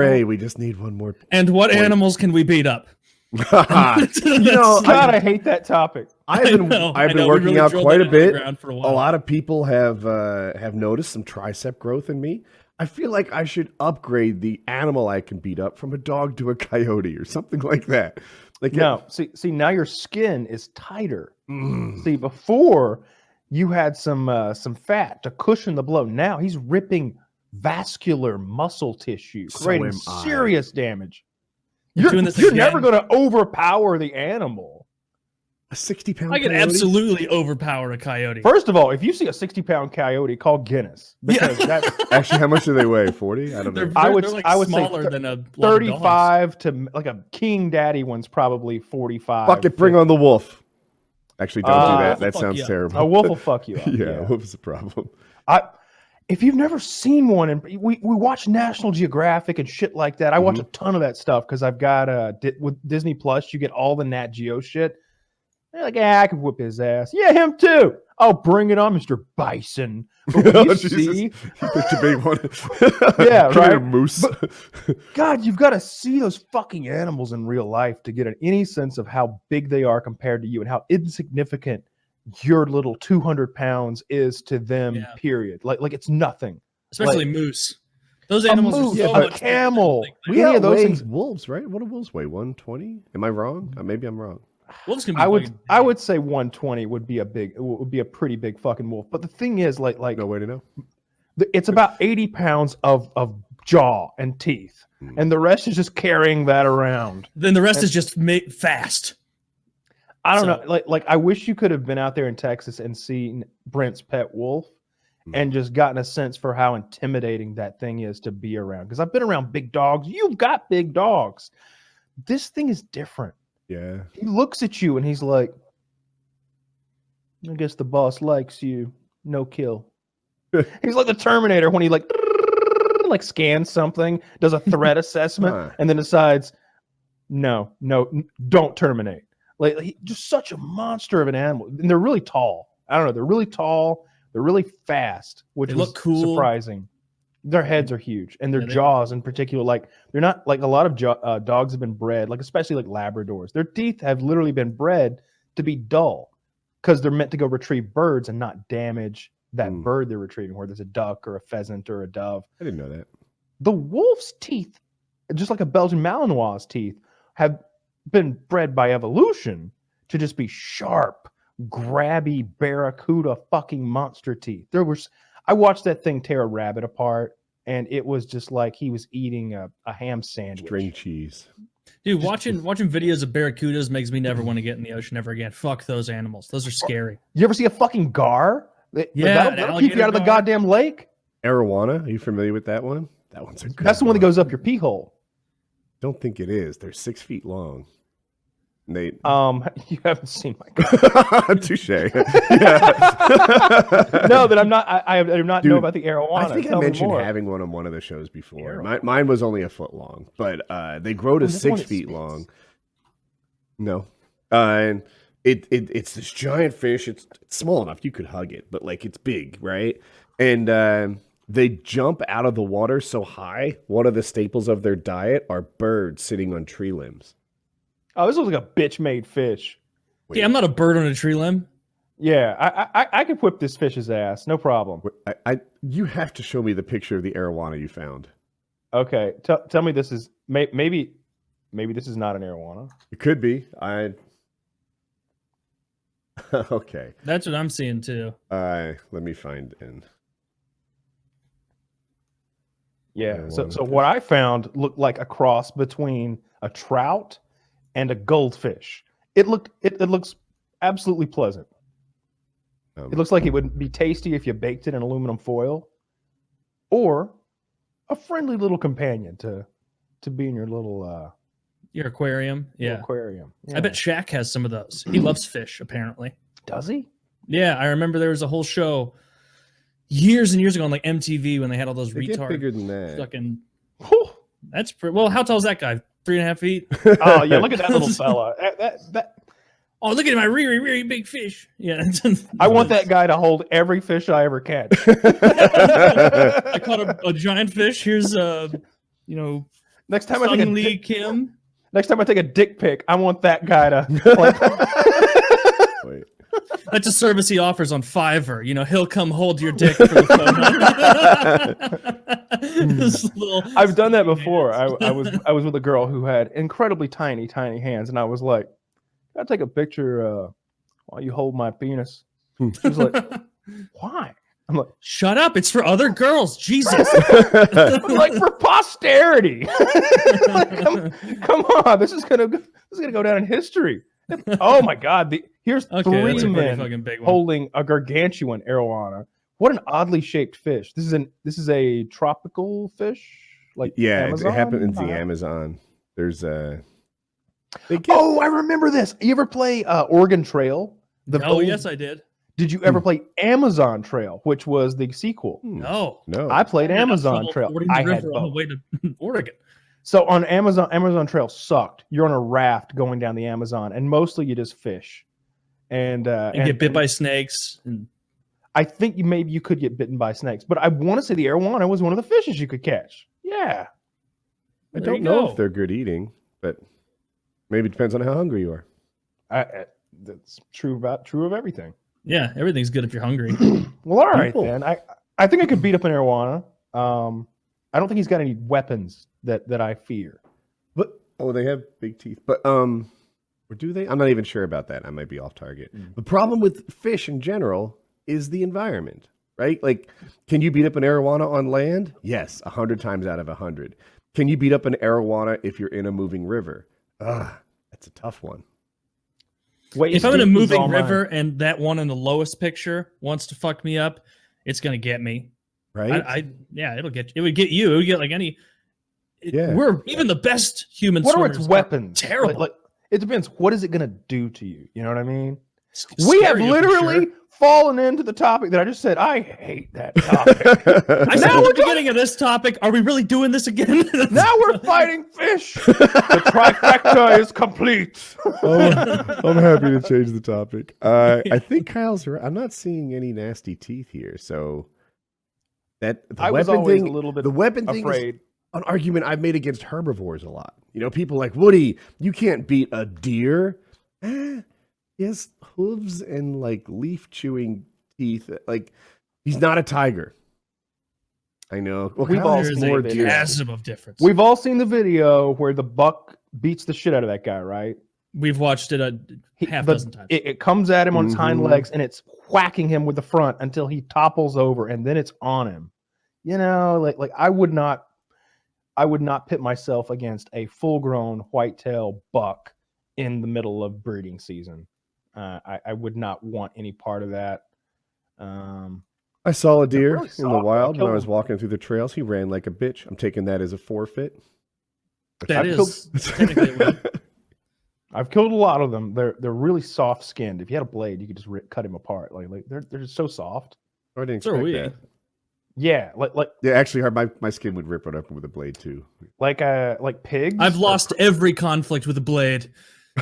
Hey, we just need one more. And what animals can we beat up? God, I hate that topic. I've been working really out drilled quite a that into the bit. ground for a A while. lot of people have noticed some tricep growth in me. I feel like I should upgrade the animal I can beat up from a dog to a coyote or something like that. Like No, see, now your skin is tighter. See, before you had some fat to cushion the blow. Now he's ripping vascular muscle tissue, So creating am I. serious damage. You're doing this You're again? never going to overpower the animal. a 60-pound. I can coyote? absolutely overpower a coyote. First of all, if you see a 60-pound coyote, call Guinness because that's Actually, how much do they weigh? 40? I don't know. They're like I would say smaller than a lot of dogs. 35 to like a king daddy one's probably 45. Fuck it, bring on the wolf. Actually, don't do that. wolf will That fuck sounds you up. terrible. A wolf will fuck you up. yeah, a wolf is a problem. If you've never seen one, and we watch National Geographic and shit like that, I watch a ton of that stuff because I've got with Disney Plus, you get all the Nat Geo shit. They're like, I could whip his ass. Yeah, him too. Oh, bring it on, Mr. Bison. But when you see, You picked a big one. Yeah, Come here, right? moose. God, you've got to see those fucking animals in real life to get any sense of how big they are compared to you and how insignificant your little 200 pounds is to them. Yeah. Period. Like it's nothing. Especially Like, moose. Those a animals moose, are so a much bigger camel. than We Any of those outweigh things. wolves, right? What do wolves weigh? 120? Am I wrong? Maybe I'm wrong. wolves can be I would say 120 would be a pretty big fucking wolf. But the thing is, like No way to know. it's about 80 pounds of jaw and teeth, and the rest is just carrying that around. Then the rest is just fast. I don't So- know. Like I wish you could have been out there in Texas and seen Brent's pet wolf and just gotten a sense for how intimidating that thing is to be around. Because I've been around big dogs. You've got big dogs. This thing is different. Yeah. He looks at you and he's like, I guess the boss likes you. No kill. He's like the Terminator when he like scans something, does a threat assessment, Huh. and then decides, no, don't terminate. Like just such a monster of an animal. And they're really tall. I don't know. They're really tall. They're really fast, which They was look cool. surprising. Their heads are huge, and their Yeah, they- jaws in particular, like they're not like a lot of dogs have been bred, like especially like Labradors. Their teeth have literally been bred to be dull because they're meant to go retrieve birds and not damage that bird they're retrieving, whether it's a duck or a pheasant or a dove. I didn't know that. The wolf's teeth, just like a Belgian Malinois' teeth, have been bred by evolution to just be sharp, grabby barracuda fucking monster teeth. I watched that thing tear a rabbit apart, and it was just like he was eating a ham sandwich. String cheese. Dude, watching videos of barracudas makes me never want to get in the ocean ever again. Fuck those animals. Those are scary. You ever see a fucking gar? Yeah, that'll keep you out of the alligator gar. goddamn lake. Arowana, are you familiar with that one? That one's a good That's the one that goes up your pee hole. Don't think it is. They're 6 feet long. And they You haven't seen my gar. touche. Yeah. No, that I'm not. I do not know Dude, about the arowana. I think Tell I me mentioned more. having one on one of the shows before. Arowana. Mine was only a foot long, but they grow to this one 6 is feet space. long. No, and it's this giant fish. It's small enough you could hug it, but like it's big, right? And they jump out of the water so high. One of the staples of their diet are birds sitting on tree limbs. Oh, this looks like a bitch-made fish. Yeah, I'm not a bird on a tree limb. Yeah, I could whip this fish's ass, no problem. You have to show me the picture of the arowana you found. Okay, tell me this is maybe this is not an arowana. It could be. Okay. That's what I'm seeing too. Let me find in. Yeah. So what I found looked like a cross between a trout and a goldfish. It looks absolutely pleasant. It looks like it would be tasty if you baked it in aluminum foil, or a friendly little companion to be in your little Your aquarium. little Yeah. aquarium. I Yeah. bet Shaq has some of those. He loves fish, apparently. Does he? Yeah, I remember there was a whole show years and years ago on like MTV when they had all those They get retard bigger than that. fucking. Whew. That's pretty. Well, how tall is that guy? 3.5 feet. Oh yeah, look at that little fella. That Oh, look at my really big fish. Yeah. I want that guy to hold every fish I ever catch. I caught a giant fish. Here's Next time I take Sung Lee Kim. Next time I take a dick pic, I want that guy to. Wait. That's a service he offers on Fiverr. You know, he'll come hold your dick for the photo. This little I've done that before. I was with a girl who had incredibly tiny hands, and I was like, "Can I take a picture while you hold my penis?" She was like, "Why?" I'm like, shut up! It's for other girls. Jesus. I'm like, for posterity. Like, come on, this is gonna go down in history. Oh my God! Here's Okay, three that's a pretty men fucking big one. holding a gargantuan arowana. What an oddly shaped fish. This is a tropical fish. Like Amazon? It happened in the Amazon. There's Oh, I remember this. You ever play Oregon Trail? Yes, I did. Did you ever play Amazon Trail, which was the sequel? No. I played Amazon Trail. I had on the both. way to Oregon. So on Amazon Trail sucked. You're on a raft going down the Amazon, and mostly you just fish. And get bit by snakes. I think maybe you could get bitten by snakes, but I want to say the arowana was one of the fishes you could catch. Yeah. I don't know if they're good eating, but maybe it depends on how hungry you are. That's true of everything. Yeah, everything's good if you're hungry. Well, all right then. I think I could beat up an arowana. I don't think he's got any weapons that I fear. But they have big teeth. But or do they? I'm not even sure about that. I might be off target. The problem with fish in general is the environment, right? Like, can you beat up an arowana on land? Yes, 100 times out of 100. Can you beat up an arowana if you're in a moving river? That's a tough one. Wait, if I'm in a moving river and that one in the lowest picture wants to fuck me up, it's gonna get me. Right? It would get you. It would get like any. We're even the best human. What are its weapons? Terrible. Like, it depends. What is it gonna do to you? You know what I mean? We have literally fallen into the topic that I just said. I hate that topic. I said at the beginning of this topic, are we really doing this again? Now we're fighting fish. The trifecta is complete. I'm happy to change the topic. I think Kyle's right. I'm not seeing any nasty teeth here, so that I was always a little bit the weapon afraid. Thing is an argument I've made against herbivores a lot. You know, people like, Woody, you can't beat a deer. He has hooves and like leaf chewing teeth. Like, he's not a tiger. I know. Well, We've all seen more a chasm of difference. We've all seen the video where the buck beats the shit out of that guy, right? We've watched it a half dozen times. It comes at him on its hind legs and it's whacking him with the front until he topples over, and then it's on him. You know, like I would not pit myself against a full-grown whitetail buck in the middle of breeding season. I would not want any part of that. I saw a deer really in the soft. wild when I was walking through the trails. He ran like a bitch. I'm taking that as a forfeit. That is technically a win. I've killed a lot of them. They're really soft skinned. If you had a blade, you could just cut him apart. Like they're just so soft. I didn't So are expect we. that. Yeah, like Yeah, actually, my skin would rip it up with a blade too. like pigs. I've lost every conflict with a blade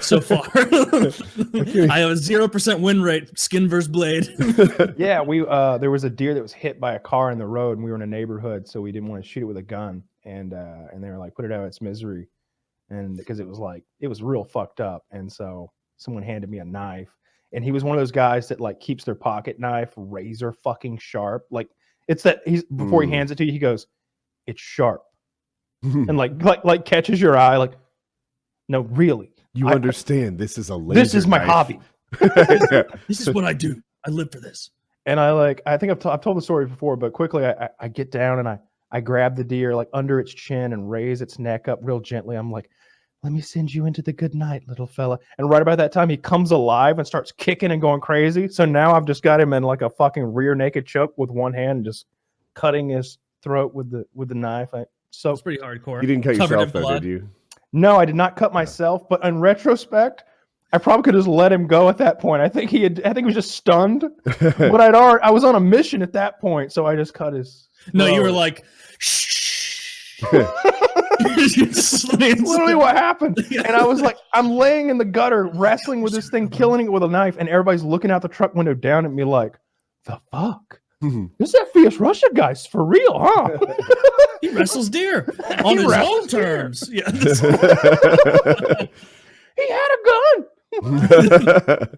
so far. I have a 0% win rate, skin versus blade. Yeah, there was a deer that was hit by a car in the road, and we were in a neighborhood, so we didn't want to shoot it with a gun, and they were like, put it out of its misery, and because it was real fucked up, and so someone handed me a knife, and he was one of those guys that like keeps their pocket knife razor fucking sharp, like it's that before he hands it to you, he goes, "It's sharp," and like catches your eye, like, no, really. You understand? This is a laser This is my knife. hobby. This is what I do. I live for this. And I think I've told the story before, but quickly I get down and I grab the deer like under its chin and raise its neck up real gently. I'm like, "Let me send you into the good night, little fella." And right about that time, he comes alive and starts kicking and going crazy. So now I've just got him in like a fucking rear naked choke with one hand, and just cutting his throat with the knife. So It's pretty hardcore. You didn't cut Covered yourself in though, blood. did you? no, I did not cut myself, but in retrospect, I probably could have just let him go at that point. I think he was just stunned, but I was on a mission at that point, so I just cut his. No, you throat. were like, shh. That's literally what happened. And I was like, I'm laying in the gutter, wrestling with this thing, killing it with a knife, and everybody's looking out the truck window down at me like, the fuck? This FPSRussia guy's for real, huh? He wrestles deer on his own terms. Yeah. He had a gun.